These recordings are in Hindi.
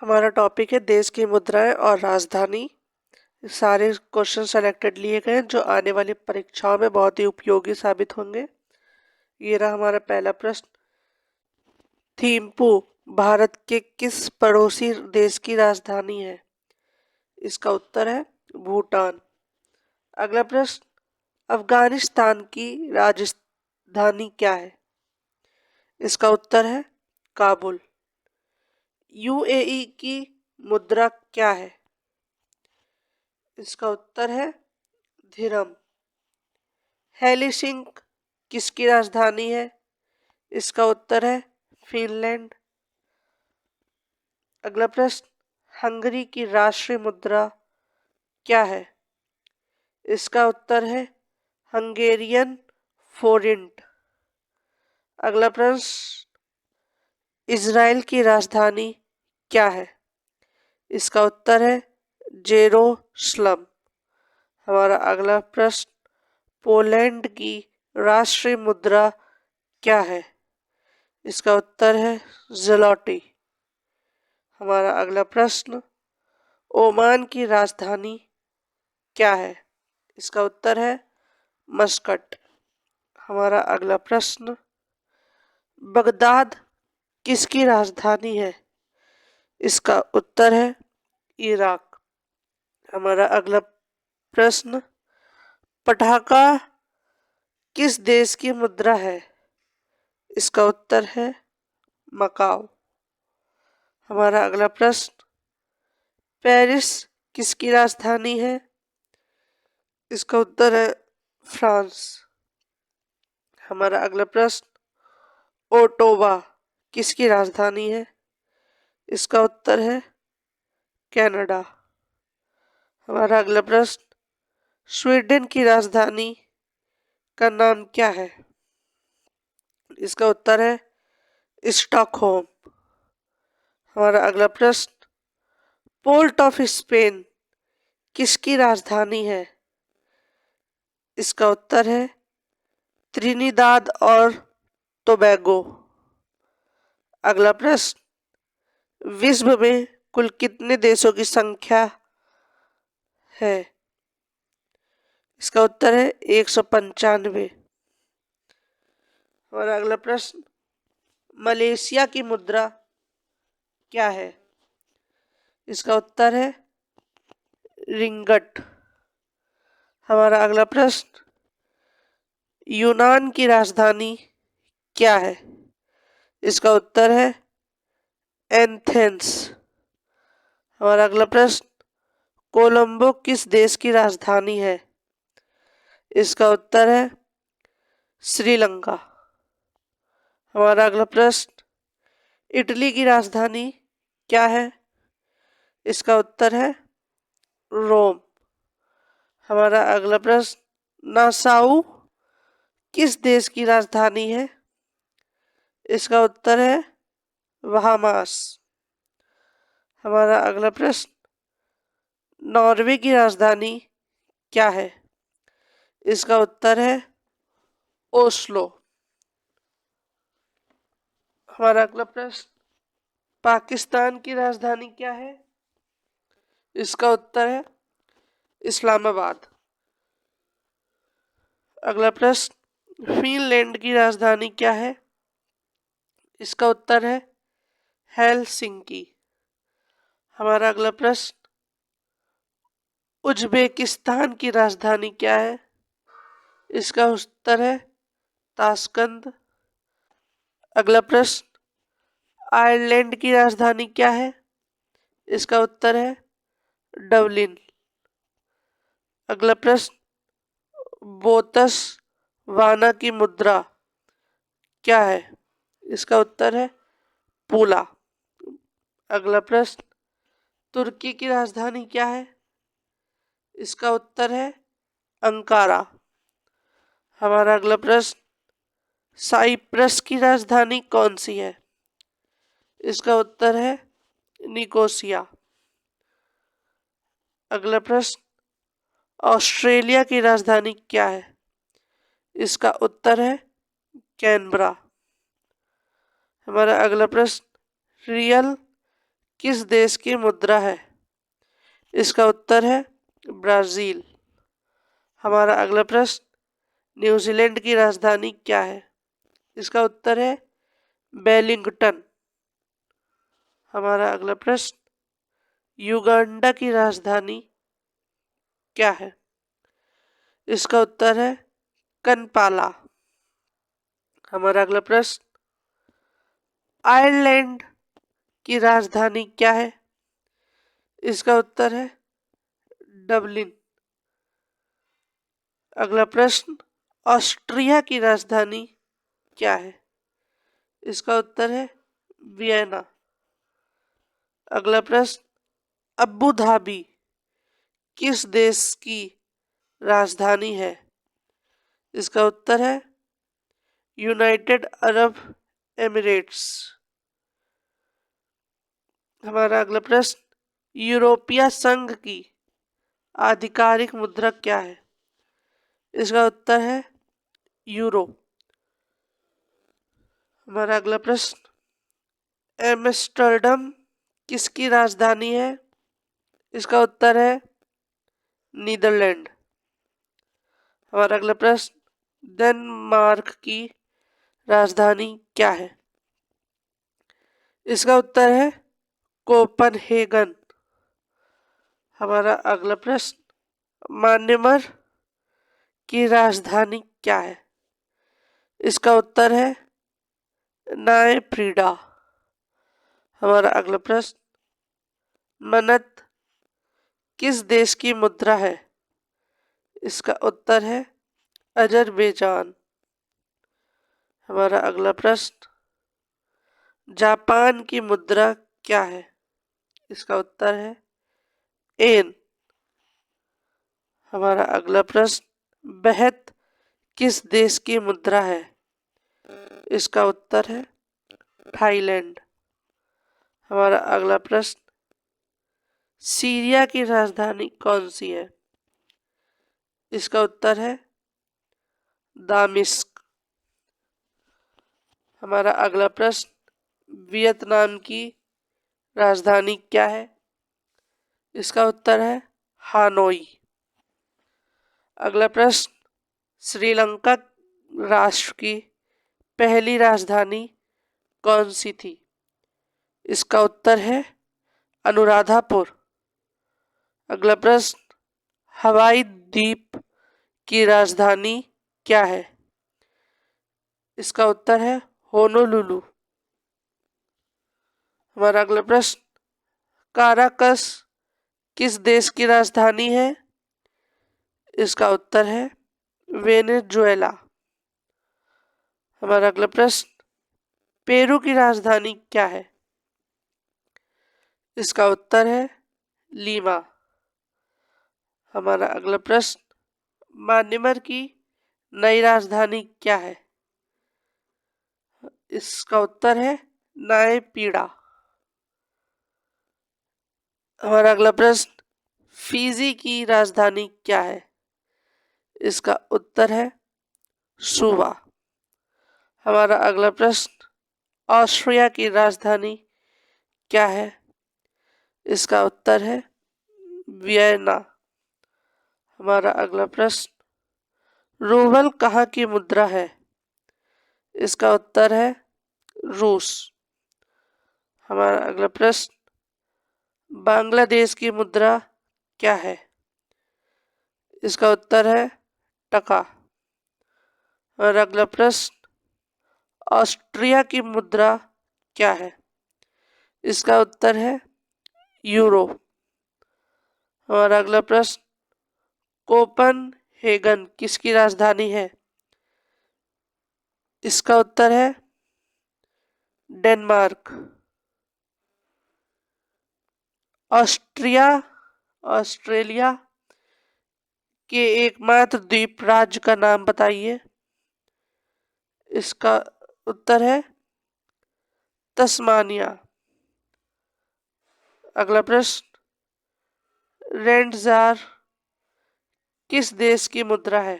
हमारा टॉपिक है देश की मुद्राएं और राजधानी। सारे क्वेश्चन सेलेक्टेड लिए गए हैं जो आने वाली परीक्षाओं में बहुत ही उपयोगी साबित होंगे। ये रहा हमारा पहला प्रश्न। थिम्पू भारत के किस पड़ोसी देश की राजधानी है? इसका उत्तर है भूटान। अगला प्रश्न। अफगानिस्तान की राजधानी क्या है? इसका उत्तर है काबुल। यूएई की मुद्रा क्या है? इसका उत्तर है दिरहम। हेलिसिंक किसकी राजधानी है? इसका उत्तर है फिनलैंड। अगला प्रश्न। हंगरी की राष्ट्रीय मुद्रा क्या है? इसका उत्तर है हंगेरियन फोरिंट। अगला प्रश्न। इजराइल की राजधानी क्या है? इसका उत्तर है जेरूसलम। हमारा अगला प्रश्न। पोलैंड की राष्ट्रीय मुद्रा क्या है? इसका उत्तर है ज़्लॉटी। हमारा अगला प्रश्न। ओमान की राजधानी क्या है? इसका उत्तर है मस्कट। हमारा अगला प्रश्न। बगदाद किसकी राजधानी है? इसका उत्तर है इराक। हमारा अगला प्रश्न। पटाखा किस देश की मुद्रा है? इसका उत्तर है मकाओ। हमारा अगला प्रश्न। पेरिस किसकी राजधानी है? इसका उत्तर है फ्रांस। हमारा अगला प्रश्न। ओटावा किसकी राजधानी है? इसका उत्तर है कनाडा। हमारा अगला प्रश्न। स्वीडन की राजधानी का नाम क्या है? इसका उत्तर है स्टॉकहोम। हमारा अगला प्रश्न। पोर्ट ऑफ स्पेन किसकी राजधानी है? इसका उत्तर है त्रिनिदाद और टोबैगो। अगला प्रश्न। विश्व में कुल कितने देशों की संख्या है? इसका उत्तर है 195। हमारा अगला प्रश्न। मलेशिया की मुद्रा क्या है? इसका उत्तर है रिंगट। हमारा अगला प्रश्न। यूनान की राजधानी क्या है? इसका उत्तर है एथेंस। हमारा अगला प्रश्न। कोलंबो किस देश की राजधानी है? इसका उत्तर है श्रीलंका। हमारा अगला प्रश्न। इटली की राजधानी क्या है? इसका उत्तर है रोम। हमारा अगला प्रश्न। नासाउ किस देश की राजधानी है? इसका उत्तर है बहामास। हमारा अगला प्रश्न। नॉर्वे की राजधानी क्या है? इसका उत्तर है ओस्लो। हमारा अगला प्रश्न। पाकिस्तान की राजधानी क्या है? इसका उत्तर है इस्लामाबाद। अगला प्रश्न। फिनलैंड की राजधानी क्या है? इसका उत्तर है हेलसिंकी। हमारा अगला प्रश्न। उज्बेकिस्तान की राजधानी क्या है? इसका उत्तर है ताशकंद। अगला प्रश्न। आयरलैंड की राजधानी क्या है? इसका उत्तर है डबलिन। अगला प्रश्न। बोत्सवाना की मुद्रा क्या है? इसका उत्तर है पूला। अगला प्रश्न। तुर्की की राजधानी क्या है? इसका उत्तर है अंकारा। हमारा अगला प्रश्न। साइप्रस की राजधानी कौन सी है? इसका उत्तर है निकोसिया। अगला प्रश्न। ऑस्ट्रेलिया की राजधानी क्या है? इसका उत्तर है कैनबरा। हमारा अगला प्रश्न। रियल किस देश की मुद्रा है? इसका उत्तर है ब्राजील। हमारा अगला प्रश्न, न्यूजीलैंड की राजधानी क्या है? इसका उत्तर है वेलिंगटन। हमारा अगला प्रश्न, युगांडा की राजधानी क्या है? इसका उत्तर है कनपाला। हमारा अगला प्रश्न, आयरलैंड की राजधानी क्या है? इसका उत्तर है डबलिन। अगला प्रश्न, ऑस्ट्रिया की राजधानी क्या है? इसका उत्तर है वियना। अगला प्रश्न, अबू धाबी किस देश की राजधानी है? इसका उत्तर है यूनाइटेड अरब एमिरेट्स। हमारा अगला प्रश्न, यूरोपीय संघ की आधिकारिक मुद्रा क्या है? इसका उत्तर है यूरो। हमारा अगला प्रश्न, एम्स्टर्डम किसकी राजधानी है? इसका उत्तर है नीदरलैंड। हमारा अगला प्रश्न, डेनमार्क की राजधानी क्या है? इसका उत्तर है कोपनहेगन। हमारा अगला प्रश्न, म्यांमार की राजधानी क्या है? इसका उत्तर है नायपीडा। हमारा अगला प्रश्न, मन्नत किस देश की मुद्रा है? इसका उत्तर है अजरबैजान। हमारा अगला प्रश्न, जापान की मुद्रा क्या है? इसका उत्तर है एन। हमारा अगला प्रश्न, बेहत किस देश की मुद्रा है? इसका उत्तर है थाईलैंड। हमारा अगला प्रश्न, सीरिया की राजधानी कौन सी है? इसका उत्तर है दामिश्क। हमारा अगला प्रश्न, वियतनाम की राजधानी क्या है? इसका उत्तर है हानोई। अगला प्रश्न, श्रीलंका राष्ट्र की पहली राजधानी कौन सी थी? इसका उत्तर है अनुराधापुर। अगला प्रश्न, हवाई द्वीप की राजधानी क्या है? इसका उत्तर है होनोलुलु। हमारा अगला प्रश्न, काराकस किस देश की राजधानी है? इसका उत्तर है वेनेजुएला। हमारा अगला प्रश्न, पेरू की राजधानी क्या है? इसका उत्तर है लीमा। हमारा अगला प्रश्न, म्यांमार की नई राजधानी क्या है? इसका उत्तर है नायपीडा। हमारा अगला प्रश्न, फिजी की राजधानी क्या है? इसका उत्तर है सुवा। हमारा अगला प्रश्न, ऑस्ट्रिया की राजधानी क्या है? इसका उत्तर है वियना। हमारा अगला प्रश्न, रूबल कहाँ की मुद्रा है? इसका उत्तर है रूस। हमारा अगला प्रश्न, बांग्लादेश की मुद्रा क्या है? इसका उत्तर है टका। और अगला प्रश्न, ऑस्ट्रिया की मुद्रा क्या है? इसका उत्तर है यूरो। हमारा अगला प्रश्न, कोपनहेगन किसकी राजधानी है? इसका उत्तर है डेनमार्क। ऑस्ट्रेलिया के एकमात्र द्वीप राज्य का नाम बताइए। इसका उत्तर है तस्मानिया। अगला प्रश्न, रेंडजार किस देश की मुद्रा है?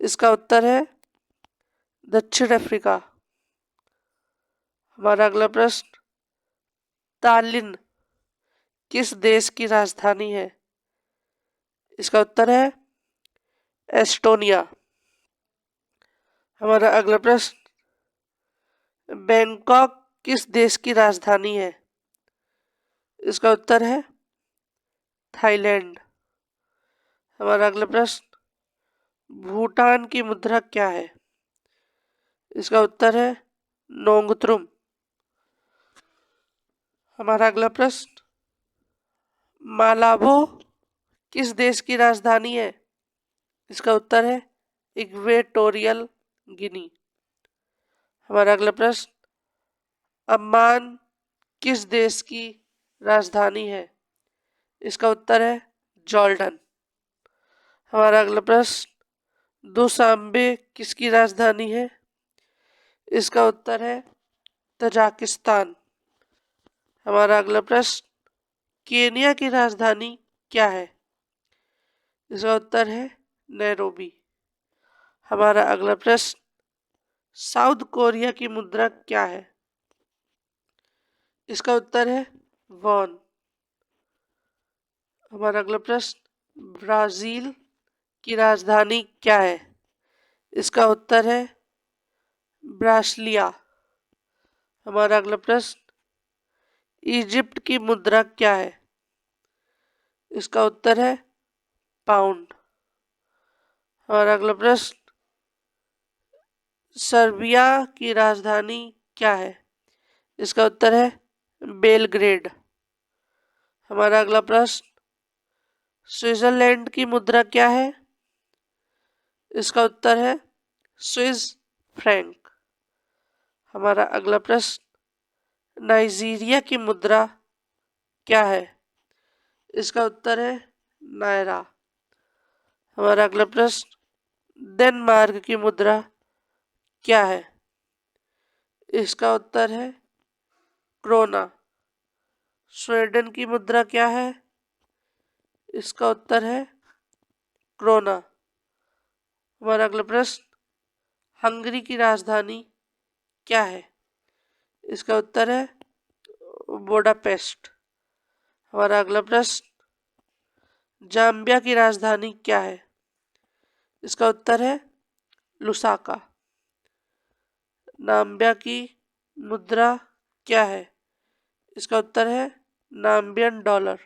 इसका उत्तर है दक्षिण अफ्रीका। हमारा अगला प्रश्न, तालिन किस देश की राजधानी है? इसका उत्तर है एस्टोनिया। हमारा अगला प्रश्न, बैंकॉक किस देश की राजधानी है? इसका उत्तर है थाईलैंड। हमारा अगला प्रश्न, भूटान की मुद्रा क्या है? इसका उत्तर है नोंगत्रुम। हमारा अगला प्रश्न, मालाबो किस देश की राजधानी है? इसका उत्तर है इक्वेटोरियल गिनी। हमारा अगला प्रश्न, अम्मान किस देश की राजधानी है? इसका उत्तर है जॉर्डन। हमारा अगला प्रश्न, दुशांबे किसकी राजधानी है? इसका उत्तर है तजाकिस्तान। हमारा अगला प्रश्न, केनिया की राजधानी क्या है? इसका उत्तर है नैरोबी। हमारा अगला प्रश्न, साउथ कोरिया की मुद्रा क्या है? इसका उत्तर है वॉन। हमारा अगला प्रश्न, ब्राजील की राजधानी क्या है? इसका उत्तर है ब्रासिलिया। हमारा अगला प्रश्न, इजिप्ट की मुद्रा क्या है? इसका उत्तर है पाउंड। हमारा अगला प्रश्न, सर्बिया की राजधानी क्या है? इसका उत्तर है बेलग्रेड। हमारा अगला प्रश्न, स्विट्जरलैंड की मुद्रा क्या है? इसका उत्तर है स्विस फ्रैंक। हमारा अगला प्रश्न, नाइजीरिया की मुद्रा क्या है? इसका उत्तर है नायरा। हमारा अगला प्रश्न, डेनमार्क की मुद्रा क्या है? इसका उत्तर है क्रोना। स्वीडन की मुद्रा क्या है? इसका उत्तर है क्रोना। हमारा अगला प्रश्न, हंगरी की राजधानी क्या है? इसका उत्तर है बुडापेस्ट। हमारा अगला प्रश्न, जाम्बिया की राजधानी क्या है? इसका उत्तर है लुसाका। नाम्बिया की मुद्रा क्या है? इसका उत्तर है नाम्बियन डॉलर।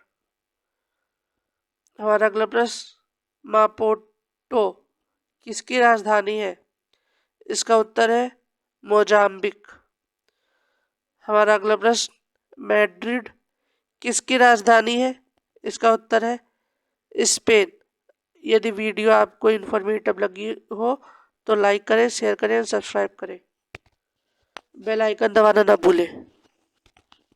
हमारा अगला प्रश्न, मापुटो किसकी राजधानी है? इसका उत्तर है मोजाम्बिक। हमारा अगला प्रश्न, मैड्रिड किसकी राजधानी है? इसका उत्तर है स्पेन। यदि वीडियो आपको इन्फॉर्मेटिव लगी हो तो लाइक करें, शेयर करें, सब्सक्राइब करें, बेल आइकन दबाना ना भूलें।